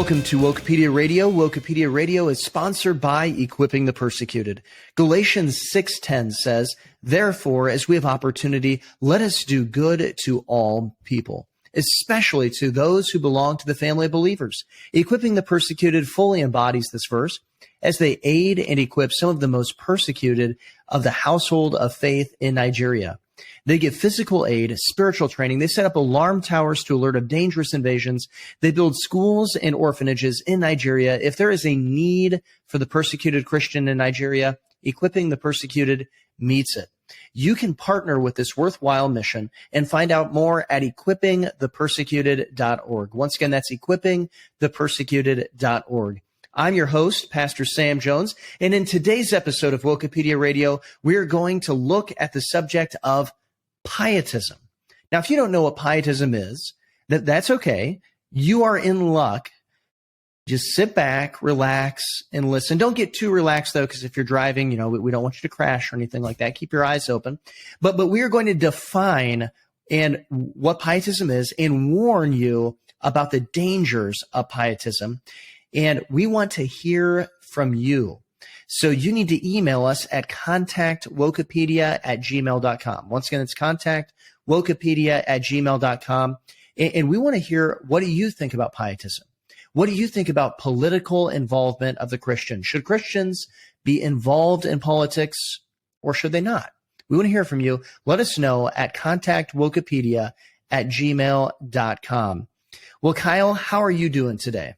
Welcome to Wokepedia Radio. Wokepedia Radio is sponsored by Equipping the Persecuted. Galatians 6:10 says, "Therefore, as we have opportunity, let us do good to all people, especially to those who belong to the family of believers." Equipping the Persecuted fully embodies this verse as they aid and equip some of the most persecuted of the household of faith in Nigeria. They give physical aid, spiritual training. They set up alarm towers to alert of dangerous invasions. They build schools and orphanages in Nigeria. If there is a need for the persecuted Christian in Nigeria, Equipping the Persecuted meets it. You can partner with this worthwhile mission and find out more at equippingthepersecuted.org. Once again, that's equippingthepersecuted.org. I'm your host, Pastor Sam Jones, and in today's episode of Wokepedia Radio, we're going to look at the subject of pietism. Now, if you don't know what pietism is, that's okay. You are in luck. Just sit back, relax, and listen. Don't get too relaxed, though, because if you're driving, we don't want you to crash or anything like that. Keep your eyes open. But we are going to define and what pietism is and warn you about the dangers of pietism. And we want to hear from you. So you need to email us at contactwokepedia@gmail.com. Once again, it's contactwokepedia@gmail.com. And we want to hear, what do you think about pietism? What do you think about political involvement of the Christian? Should Christians be involved in politics or should they not? We want to hear from you. Let us know at contactwokepedia@gmail.com. Well, Kyle, how are you doing today?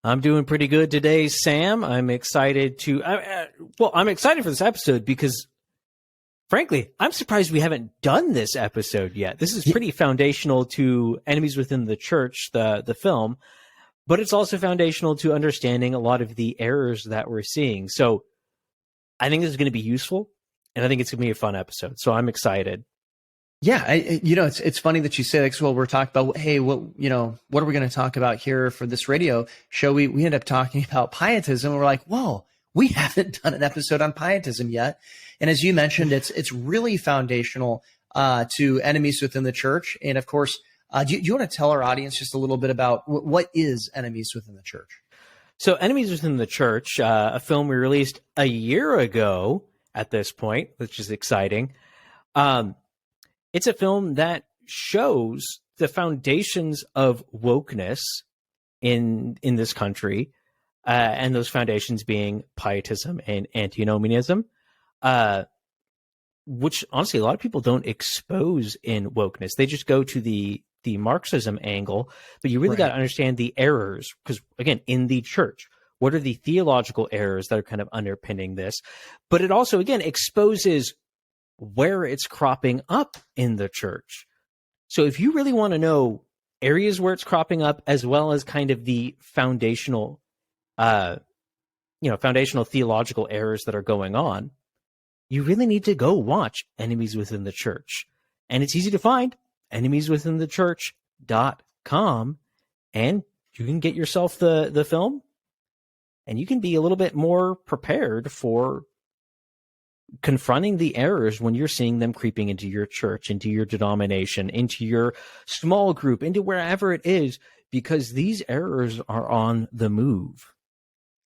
I'm doing pretty good today, Sam. I'm excited I'm excited for this episode because, frankly, I'm surprised we haven't done this episode yet. This is pretty foundational to Enemies Within the Church, the film, but it's also foundational to understanding a lot of the errors that we're seeing. So I think this is going to be useful, and I think it's going to be a fun episode. So I'm excited. Yeah, it's funny that you say that, 'cause, well, we're talking about, hey, what are we going to talk about here for this radio show? We ended up talking about pietism, and we're like, whoa, we haven't done an episode on pietism yet. And as you mentioned, it's really foundational to Enemies Within the Church. And of course, do you want to tell our audience just a little bit about what is Enemies Within the Church? So Enemies Within the Church, a film we released a year ago at this point, which is exciting. It's a film that shows the foundations of wokeness in this country, and those foundations being pietism and antinomianism, which honestly a lot of people don't expose in wokeness. They just go to the Marxism angle, but you really got to understand the errors, because again, in the church, what are the theological errors that are kind of underpinning this? But it also, again, exposes where it's cropping up in the church. So if you really want to know areas where it's cropping up, as well as kind of the foundational theological errors that are going on, you really need to go watch Enemies Within the Church. And it's easy to find, enemieswithinthechurch.com, and you can get yourself the film, and you can be a little bit more prepared for confronting the errors when you're seeing them creeping into your church, into your denomination, into your small group, into wherever it is, because these errors are on the move.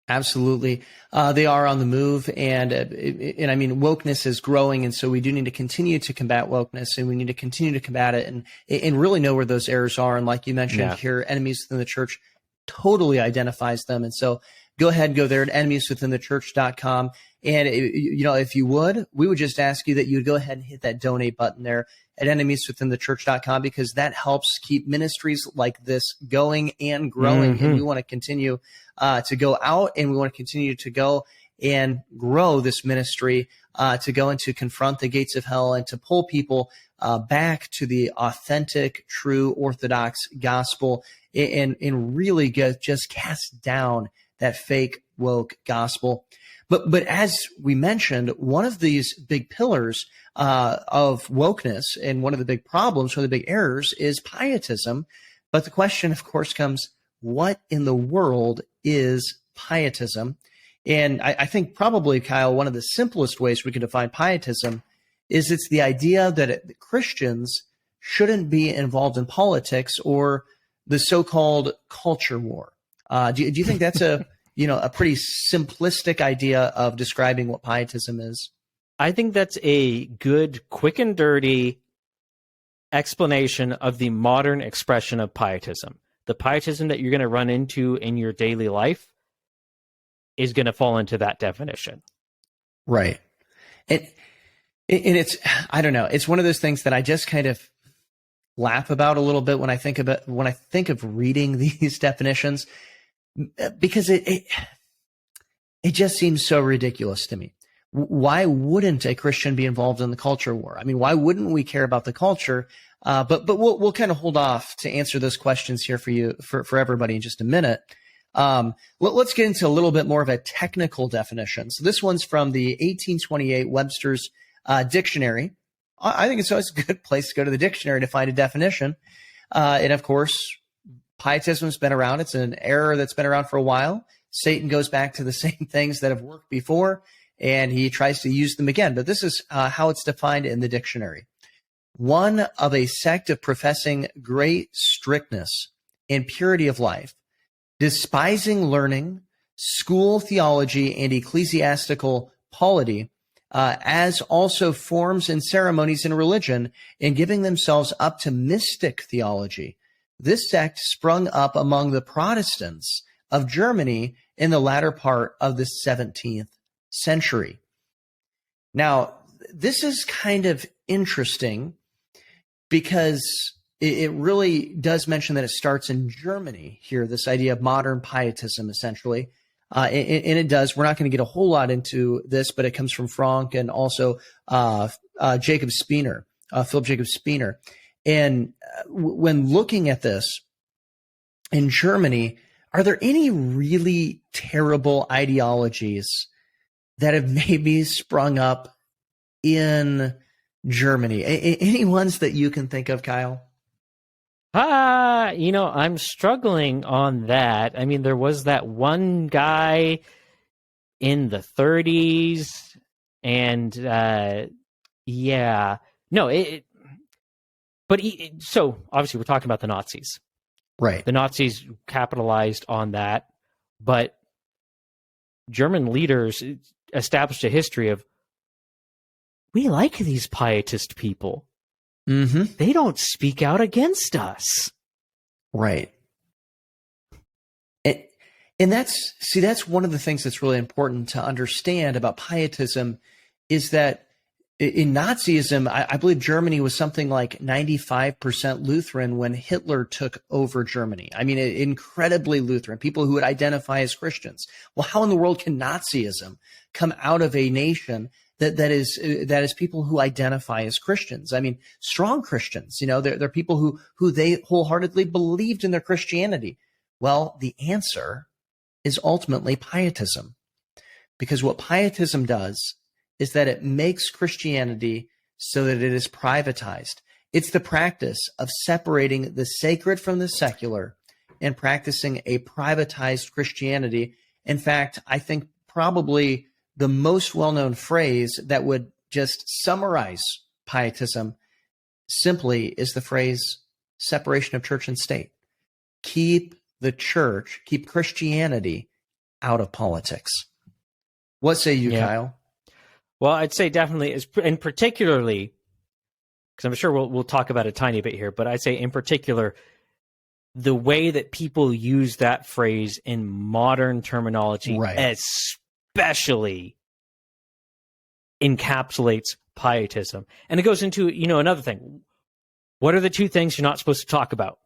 Absolutely. They are on the move. And I mean, wokeness is growing. And so we do need to continue to combat wokeness, and we need to continue to combat it and really know where those errors are. And like you mentioned here, Enemies Within the Church totally identifies them. And so go ahead and go there at enemieswithinthechurch.com. And, if you would, we would just ask you that you would go ahead and hit that donate button there at enemieswithinthechurch.com, because that helps keep ministries like this going and growing. Mm-hmm. And we want to continue to go out, and we want to continue to go and grow this ministry, to go and to confront the gates of hell and to pull people back to the authentic, true, orthodox gospel, and really just cast down that fake woke gospel. But as we mentioned, one of these big pillars of wokeness, and one of the big problems, one of the big errors, is pietism. But the question, of course, comes, what in the world is pietism? And I think probably, Kyle, one of the simplest ways we can define pietism is it's the idea that Christians shouldn't be involved in politics or the so-called culture war. Do you think that's a pretty simplistic idea of describing what pietism is? I think that's a good, quick and dirty explanation of the modern expression of pietism. The pietism that you're going to run into in your daily life is going to fall into that definition. Right. And it's, I don't know, it's one of those things that I just kind of laugh about a little bit when I think of reading these definitions, because it just seems so ridiculous to me. Why wouldn't a Christian be involved in the culture war? I mean, why wouldn't we care about the culture? But we'll kind of hold off to answer those questions here for everybody in just a minute. Let's get into a little bit more of a technical definition. So this one's from the 1828 Webster's Dictionary. I think it's always a good place to go to the dictionary to find a definition. And of course, pietism's been around. It's an error that's been around for a while. Satan goes back to the same things that have worked before, and he tries to use them again. But this is how it's defined in the dictionary. One of a sect of professing great strictness and purity of life, despising learning, school theology, and ecclesiastical polity, as also forms and ceremonies in religion, and giving themselves up to mystic theology. This sect sprung up among the Protestants of Germany in the latter part of the 17th century. Now, this is kind of interesting because it really does mention that it starts in Germany here, this idea of modern pietism, essentially. And it does. We're not going to get a whole lot into this, but it comes from Frank and also Jacob Spener, Philip Jacob Spener. And when looking at this in Germany, are there any really terrible ideologies that have maybe sprung up in Germany? Any ones that you can think of, Kyle? I'm struggling on that. I mean, there was that one guy in the 30s, and so obviously we're talking about the Nazis. Right. The Nazis capitalized on that, but German leaders established a history of, we like these pietist people. Mm-hmm. They don't speak out against us. Right. And that's one of the things that's really important to understand about pietism is that in Nazism, I believe Germany was something like 95% Lutheran when Hitler took over Germany. I mean, incredibly Lutheran, people who would identify as Christians. Well, how in the world can Nazism come out of a nation that is people who identify as Christians? I mean, strong Christians, they're people who they wholeheartedly believed in their Christianity. Well, the answer is ultimately pietism, because what pietism does is that it makes Christianity so that it is privatized. It's the practice of separating the sacred from the secular and practicing a privatized Christianity. In fact, I think probably the most well-known phrase that would just summarize pietism simply is the phrase separation of church and state. Keep Christianity out of politics. What say you, Kyle? Well, I'd say definitely, and particularly, because I'm sure we'll talk about a tiny bit here, but I'd say in particular, the way that people use that phrase in modern terminology, especially encapsulates pietism. And it goes into, another thing. What are the two things you're not supposed to talk about?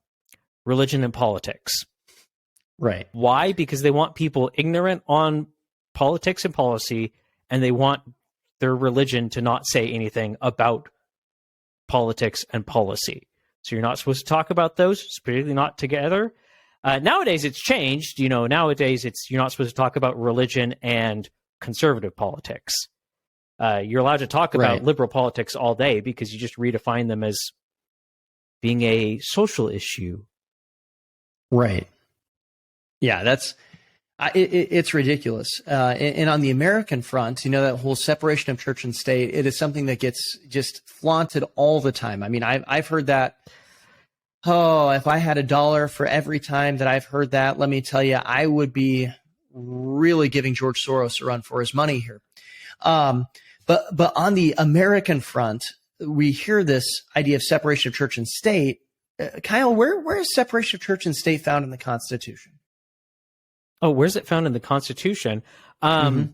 Religion and politics. Right. Why? Because they want people ignorant on politics and policy, and they want their religion to not say anything about politics and policy. So you're not supposed to talk about those, particularly not together. Nowadays, it's changed. Nowadays, you're not supposed to talk about religion and conservative politics. You're allowed to talk about liberal politics all day because you just redefine them as being a social issue. Right. Yeah, it's ridiculous. And on the American front, that whole separation of church and state, it is something that gets just flaunted all the time. I mean, I've heard that Oh, if I had $1 for every time that I've heard that, let me tell you, I would be really giving George Soros a run for his money here. But on the American front, we hear this idea of separation of church and state. Kyle, where is separation of church and state found in the Constitution? Oh, where's it found in the Constitution? So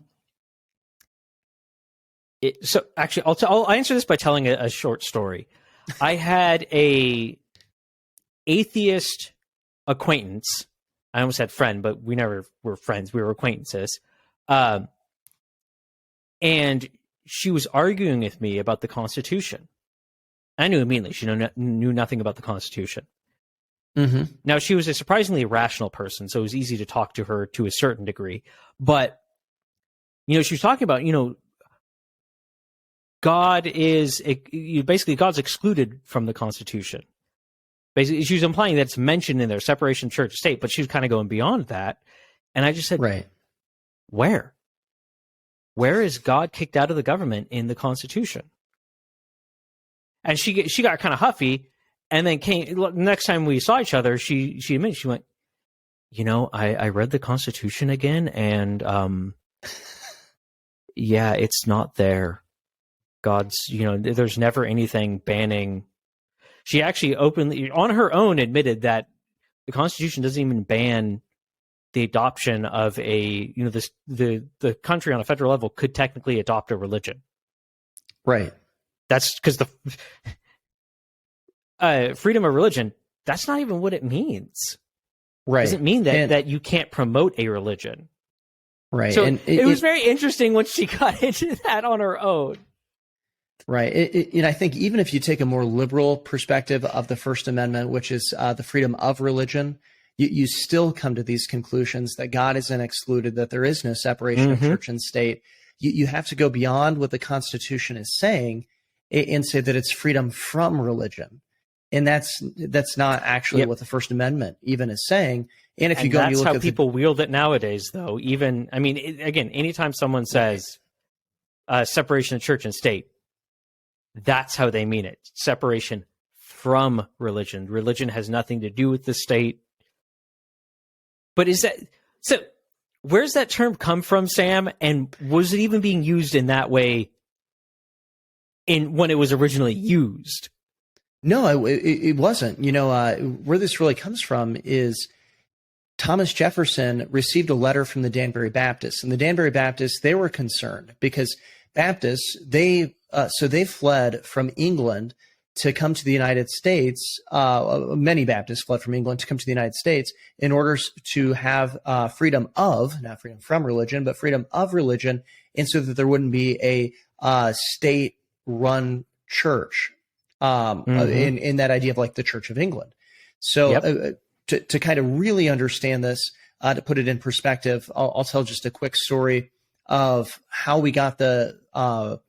actually, I'll answer this by telling a short story. I had a atheist acquaintance. I almost said friend, but we never were friends. We were acquaintances. And she was arguing with me about the Constitution. I knew immediately she knew nothing about the Constitution. Now, she was a surprisingly rational person, so it was easy to talk to her to a certain degree. But, she was talking about, God is basically God's excluded from the Constitution. Basically, she was implying that it's mentioned in their separation of church and state, but she was kind of going beyond that. And I just said, right. Where? Where is God kicked out of the government in the Constitution? And she got kind of huffy, and then next time we saw each other, she admitted, she went, I read the Constitution again, and yeah, it's not there. God's, there's never anything banning. She actually openly, on her own, admitted that the Constitution doesn't even ban the adoption of the country on a federal level could technically adopt a religion. Right. That's because the freedom of religion, that's not even what it means. Right. It doesn't mean that you can't promote a religion. Right. So and it was very interesting when she got into that on her own. Right. I think even if you take a more liberal perspective of the First Amendment, which is the freedom of religion, you still come to these conclusions that God isn't excluded, that there is no separation of church and state. You have to go beyond what the Constitution is saying and say that it's freedom from religion. And that's not actually what the First Amendment even is saying. And if you go and you look that's at how people wield it nowadays, though. Even, again, anytime someone says separation of church and state, that's how they mean it. Separation from religion. Religion has nothing to do with the state. But where's that term come from, Sam? And was it even being used in that way when it was originally used? No, it wasn't. Where this really comes from is Thomas Jefferson received a letter from the Danbury Baptists, and the Danbury Baptists, they were concerned because Baptists, they fled from England to come to the United States. Many Baptists fled from England to come to the United States in order to have freedom of, not freedom from religion, but freedom of religion, and so that there wouldn't be a state-run church in that idea of like the Church of England. So to kind of really understand this, to put it in perspective, I'll tell just a quick story of how we got the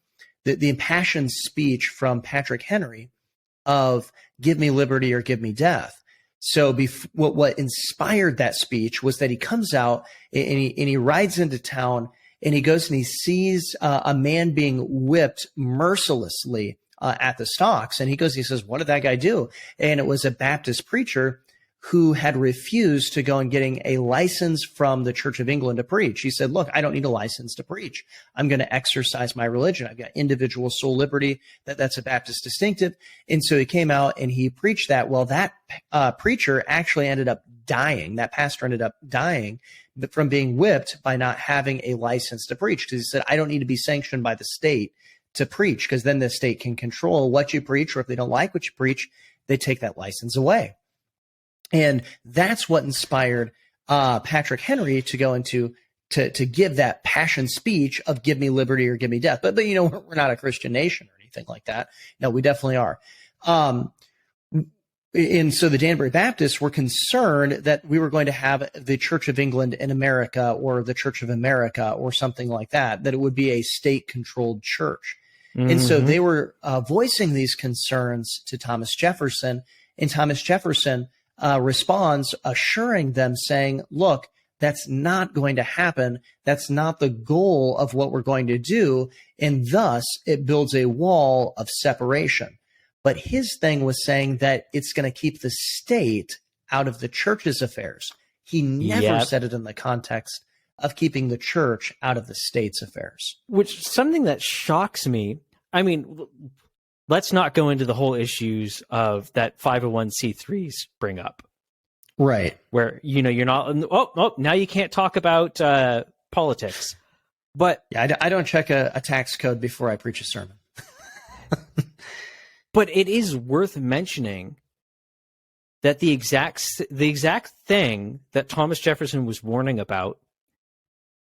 impassioned speech from Patrick Henry of "Give me liberty or give me death." So what inspired that speech was that he comes out and he rides into town and he goes and he sees a man being whipped mercilessly at the stocks, and he goes and he says, "What did that guy do?" And it was a Baptist preacher who had refused to go and getting a license from the Church of England to preach. He said, "Look, I don't need a license to preach. I'm going to exercise my religion. I've got individual soul liberty. That's a Baptist distinctive." And so he came out and he preached that. Well, that preacher actually ended up dying. That pastor ended up dying from being whipped by not having a license to preach, because he said, "I don't need to be sanctioned by the state to preach, because then the state can control what you preach, or if they don't like what you preach, they take that license away." And that's what inspired Patrick Henry to go into to give that passion speech of "Give me liberty or give me death." But we're not a Christian nation or anything like that. No, we definitely are. And so the Danbury Baptists were concerned that we were going to have the Church of England in America, or the Church of America, or something like that, that it would be a state-controlled church. And so they were voicing these concerns to Thomas Jefferson, and Thomas Jefferson responds, assuring them, saying, "Look, that's not going to happen. That's not the goal of what we're going to do." And thus it builds a wall of separation. But his thing was saying that it's going to keep the state out of the church's affairs. He never said it in the context of keeping the church out of the state's affairs. Which something that shocks me. I mean, let's not go into the whole issues of that 501c3s bring up. Right. Where, you're not, now you can't talk about politics. But yeah, I don't check a tax code before I preach a sermon. But it is worth mentioning that the exact thing that Thomas Jefferson was warning about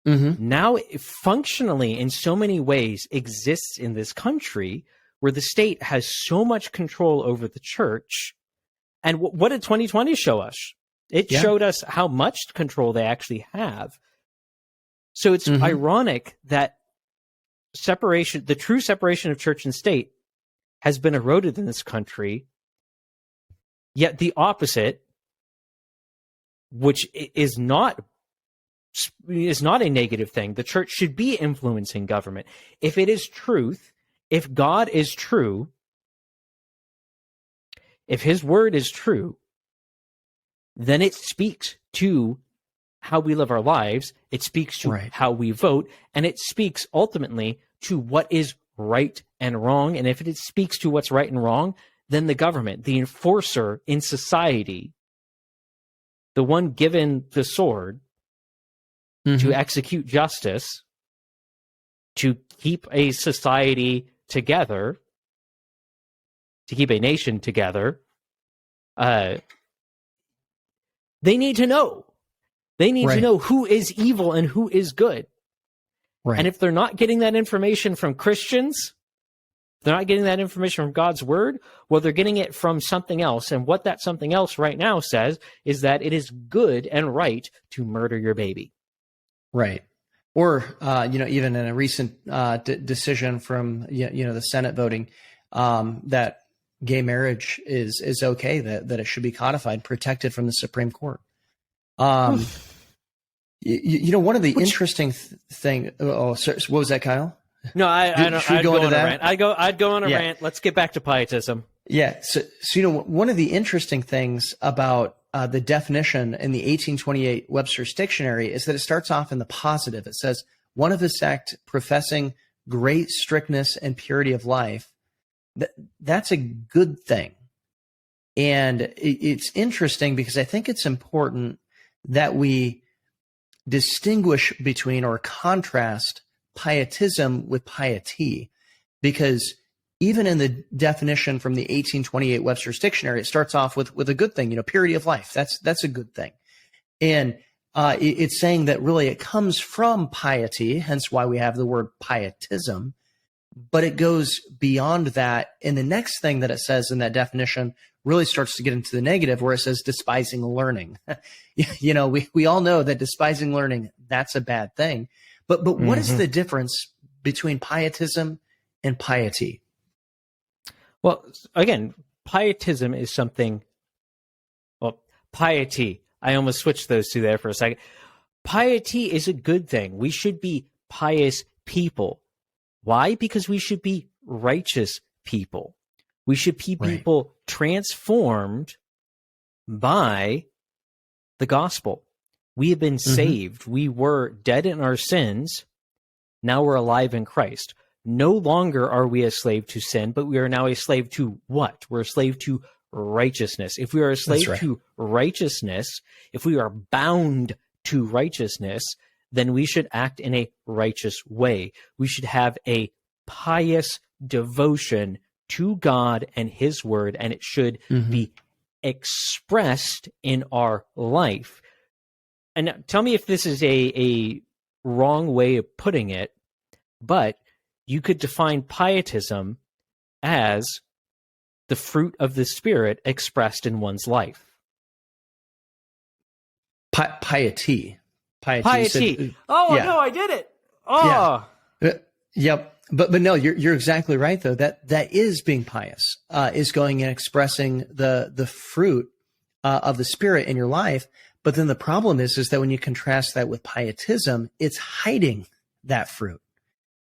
now functionally in so many ways exists in this country, where the state has so much control over the church. And what did 2020 show us? It showed us how much control they actually have. So it's ironic that the true separation of church and state has been eroded in this country, yet the opposite, which is not a negative thing. The church should be influencing government. If it is truth, if God is true, if his word is true, then it speaks to how we live our lives. It speaks to how we vote, and it speaks ultimately to what is right and wrong. And if it speaks to what's right and wrong, then the government, the enforcer in society, the one given the sword to execute justice, to keep a society together, to keep a nation together, they need to know. They need to know who is evil and who is good. Right. And if they're not getting that information from Christians, they're not getting that information from God's word, well, they're getting it from something else. And what that something else right now says is that it is good and right to murder your baby. Right. Or, even in a recent decision from, the Senate voting, that gay marriage is okay, that it should be codified, protected from the Supreme Court. One of the interesting thing. Oh, sorry, what was that, Kyle? No, I'd go on a rant. I'd go on a rant. Let's get back to pietism. Yeah. So one of the interesting things about the definition in the 1828 Webster's Dictionary is that it starts off in the positive. It says, one of the sect professing great strictness and purity of life. That's a good thing. And it's interesting because I think it's important that we distinguish between or contrast pietism with piety, because even in the definition from the 1828 Webster's Dictionary, it starts off with a good thing, purity of life. That's a good thing. And it's saying that really it comes from piety, hence why we have the word pietism, but it goes beyond that. And the next thing that it says in that definition really starts to get into the negative, where it says despising learning. We all know that despising learning, that's a bad thing. But what is the difference between pietism and piety? Well, again, pietism is something. Well, piety. I almost switched those two there for a second. Piety is a good thing. We should be pious people. Why? Because we should be righteous people. We should be people transformed by the gospel. We have been saved. We were dead in our sins. Now we're alive in Christ. No longer are we a slave to sin, but we are now a slave to what? We're a slave to righteousness. If we are a slave to righteousness, if we are bound to righteousness, then we should act in a righteous way. We should have a pious devotion to God and his word, and it should be expressed in our life. And now, tell me if this is a wrong way of putting it, but you could define pietism as the fruit of the Spirit expressed in one's life. Piety. Piety. No, I did it. Oh. Yeah. Yep. But no, you're exactly right though. That is being pious, is going and expressing the fruit of the Spirit in your life. But then the problem is that when you contrast that with pietism, it's hiding that fruit.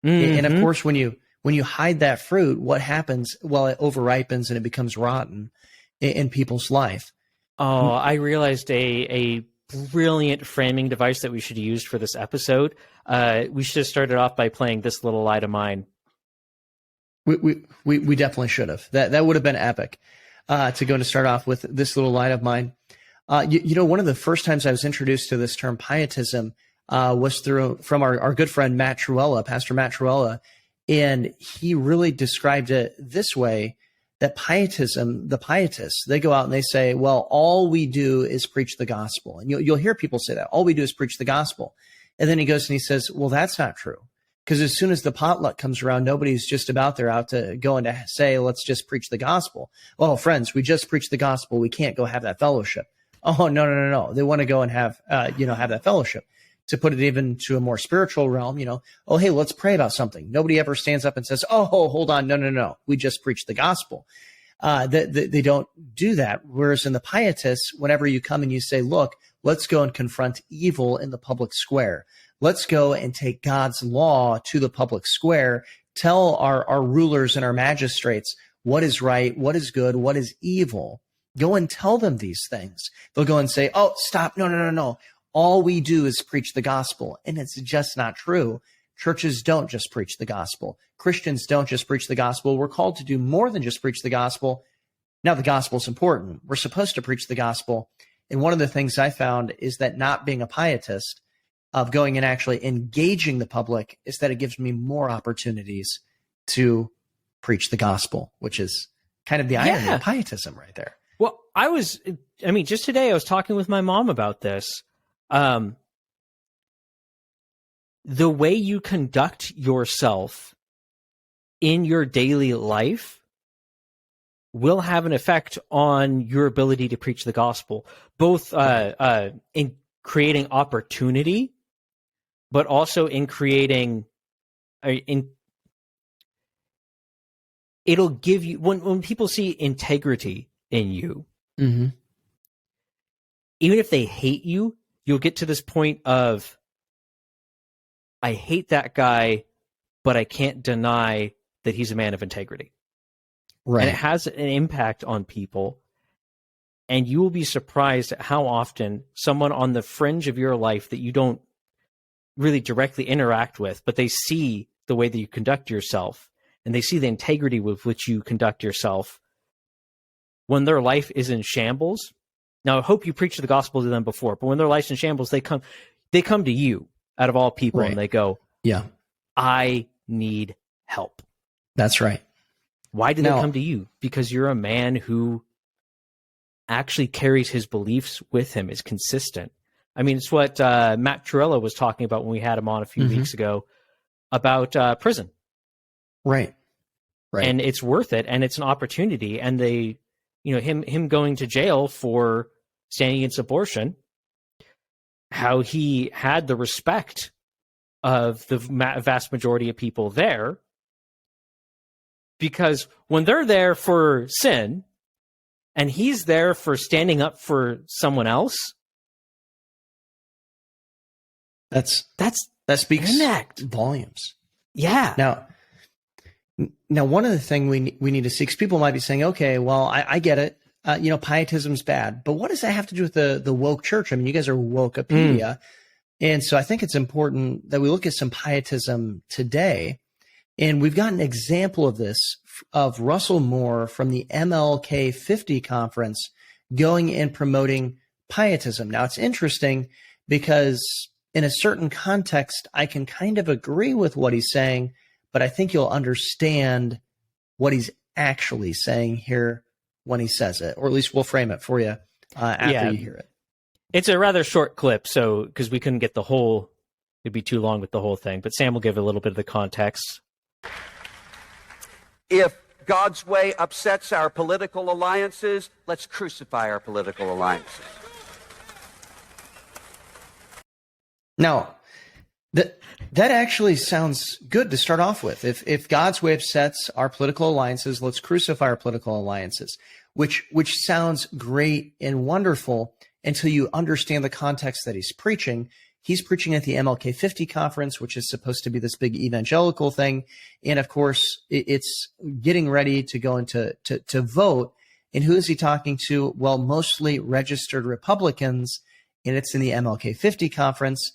And of course, when you when you hide that fruit, what happens? Well, it overripens and it becomes rotten in people's life. Oh, I realized a brilliant framing device that we should use for this episode. We should have started off by playing This Little Light of Mine. We definitely should have. That would have been epic to go to start off with This Little Light of Mine. One of the first times I was introduced to this term pietism was from our good friend Matt Truella, Pastor Matt Truella, and he really described it this way, that pietism, the pietists, they go out and they say, well, all we do is preach the gospel. And you'll hear people say that. All we do is preach the gospel. And then he goes and he says, well, that's not true. Because as soon as the potluck comes around, nobody's just out to going to say, let's just preach the gospel. Well, friends, we just preach the gospel. We can't go have that fellowship. Oh, no. They want to go and have that fellowship. To put it even to a more spiritual realm, oh, hey, let's pray about something. Nobody ever stands up and says, oh, hold on. No. We just preach the gospel. They don't do that. Whereas in the pietists, whenever you come and you say, look, let's go and confront evil in the public square. Let's go and take God's law to the public square. Tell our rulers and our magistrates what is right, what is good, what is evil. Go and tell them these things. They'll go and say, oh, stop. No. All we do is preach the gospel. And it's just not true. Churches don't just preach the gospel. Christians don't just preach the gospel. We're called to do more than just preach the gospel. Now, the gospel is important. We're supposed to preach the gospel. And one of the things I found is that not being a pietist, of going and actually engaging the public, is that it gives me more opportunities to preach the gospel, which is kind of the irony of pietism right there. Well, just today I was talking with my mom about this. The way you conduct yourself in your daily life will have an effect on your ability to preach the gospel, both in creating opportunity, but also in creating it'll give you, when people see integrity in you, mm-hmm. even if they hate you, you'll get to this point of, I hate that guy, but I can't deny that he's a man of integrity. Right. And it has an impact on people. And you will be surprised at how often someone on the fringe of your life that you don't really directly interact with, but they see the way that you conduct yourself, and they see the integrity with which you conduct yourself, when their life is in shambles. Now, I hope you preached the gospel to them before, but when their life's in shambles, they come to you out of all people, and they go, yeah, I need help. That's right. Why do they come to you? Because you're a man who actually carries his beliefs with him, is consistent. I mean, it's what Matt Truella was talking about when we had him on a few mm-hmm. weeks ago about prison. Right. And it's worth it, and it's an opportunity. And they, him going to jail for standing against abortion, how he had the respect of the vast majority of people there, because when they're there for sin and he's there for standing up for someone else, that speaks volumes. Yeah. Now, one of the things we need to see, because people might be saying, okay, well, I get it. Pietism's bad, but what does that have to do with the woke church? I mean, you guys are Wokepedia. And so I think it's important that we look at some pietism today. And we've got an example of this, of Russell Moore from the MLK 50 conference going and promoting pietism. Now, it's interesting because in a certain context, I can kind of agree with what he's saying, but I think you'll understand what he's actually saying here when he says it, or at least we'll frame it for you after you hear it. It's a rather short clip, so because we couldn't get the whole, it'd be too long with the whole thing, but Sam will give a little bit of the context. If God's way upsets our political alliances, let's crucify our political alliances. Now, that actually sounds good to start off with. If God's way upsets our political alliances, let's crucify our political alliances, which sounds great and wonderful until you understand the context that he's preaching. he's preaching at the MLK 50 conference, which is supposed to be this big evangelical thing. And of course, it's getting ready to go into to vote. And who is he talking to? Well, mostly registered Republicans, and it's in the MLK 50 conference.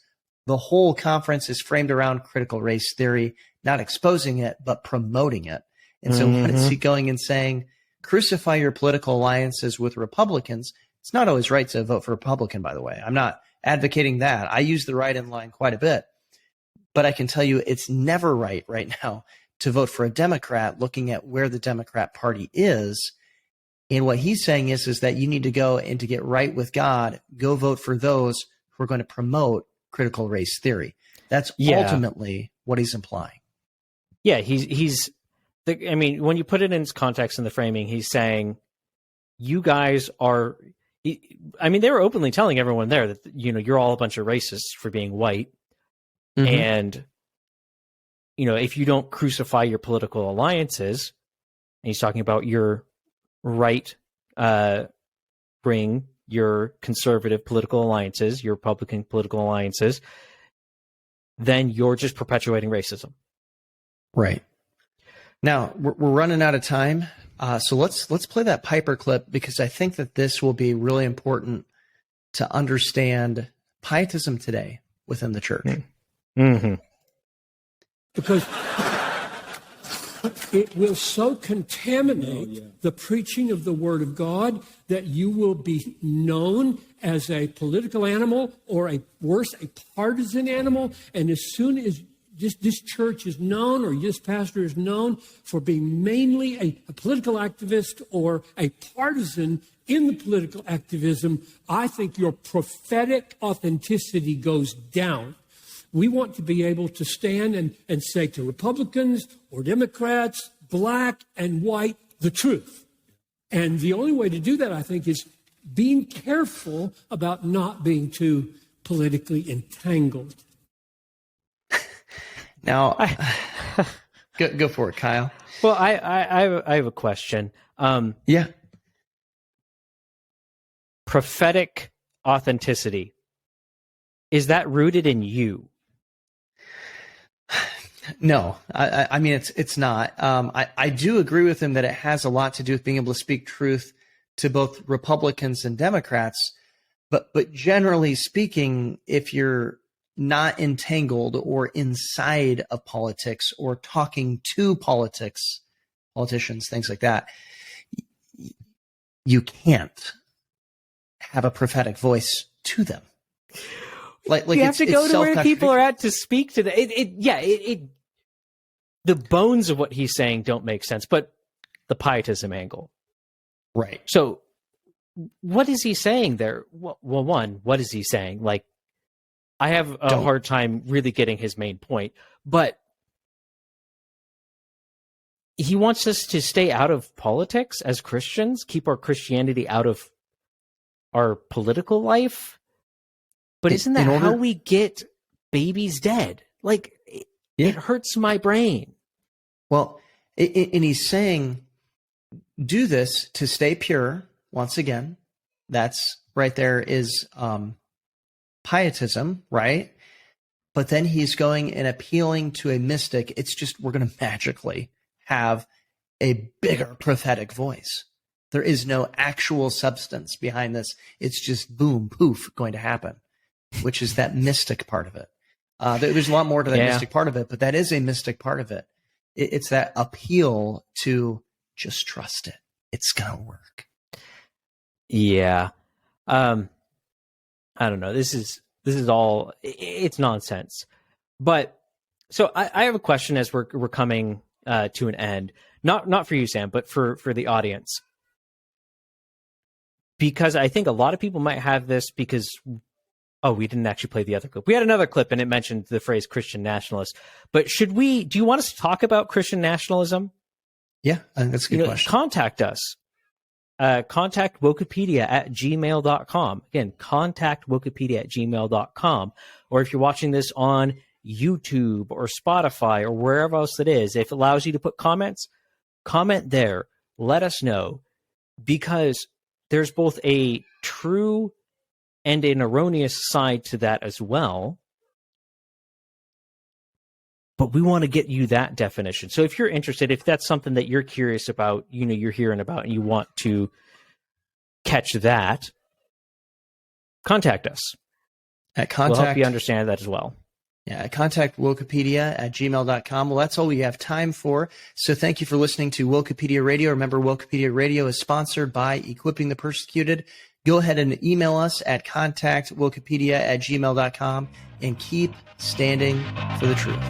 The whole conference is framed around critical race theory, not exposing it, but promoting it. And so what is he going and saying? Crucify your political alliances with Republicans. It's not always right to vote for Republican, by the way. I'm not advocating that. I use the write-in line quite a bit. But I can tell you it's never right now to vote for a Democrat looking at where the Democrat Party is. And what he's saying is that you need to go and to get right with God, go vote for those who are going to promote critical race theory. That's ultimately what he's implying. Yeah, I mean, when you put it in its context in the framing, he's saying, you guys are, I mean, they were openly telling everyone there that, you're all a bunch of racists for being white. And, if you don't crucify your political alliances, and he's talking about your right bring your conservative political alliances, your Republican political alliances, then you're just perpetuating racism. Right. Now, we're running out of time. So let's play that Piper clip, because I think that this will be really important to understand pietism today within the church. Because it will so contaminate the preaching of the Word of God that you will be known as a political animal, or a partisan animal. And as soon as this church is known, or this pastor is known for being mainly a political activist or a partisan in the political activism, I think your prophetic authenticity goes down. We want to be able to stand and say to Republicans or Democrats, black and white, the truth. And the only way to do that, I think, is being careful about not being too politically entangled. Now, go for it, Kyle. Well, I have a question. Yeah. Prophetic authenticity, is that rooted in you? No, I mean, it's not. I do agree with him that it has a lot to do with being able to speak truth to both Republicans and Democrats. But generally speaking, if you're not entangled or inside of politics or talking to politicians, things like that, you can't have a prophetic voice to them. Like you have to go to where people are at to speak to them. The bones of what he's saying don't make sense, but the pietism angle. Right. So what is he saying there? Well, one, what is he saying? Like, I have a hard time really getting his main point, but he wants us to stay out of politics as Christians, keep our Christianity out of our political life. But isn't that how we get babies dead? Like, it hurts my brain. Well, and he's saying, do this to stay pure. Once again, that's right there is pietism, right? But then he's going and appealing to a mystic. It's just, we're going to magically have a bigger prophetic voice. There is no actual substance behind this. It's just boom, poof, going to happen, which is that mystic part of it. There's a lot more to that mystic part of it, but that is a mystic part of it. It's that appeal to just trust it. It's going to work. Yeah. I don't know. This is all, it's nonsense. But so I have a question as we're coming to an end, not for you, Sam, but for the audience. Because I think a lot of people might have this because, we didn't actually play the other clip. We had another clip and it mentioned the phrase Christian nationalist. But do you want us to talk about Christian nationalism? Yeah, I think that's a good question. Contact us. Contact Wokepedia at gmail.com. Again, contact Wokepedia at gmail.com. Or if you're watching this on YouTube or Spotify or wherever else it is, if it allows you to put comments, comment there. Let us know, because there's both a true and an erroneous side to that as well. But we want to get you that definition. So if you're interested, if that's something that you're curious about, you're hearing about, and you want to catch that, contact us. We'll help you understand that as well. Yeah, contactwokepedia@gmail.com. Well, that's all we have time for. So thank you for listening to Wokepedia Radio. Remember, Wokepedia Radio is sponsored by Equipping the Persecuted. Go ahead and email us at contactwokepedia@gmail.com and keep standing for the truth.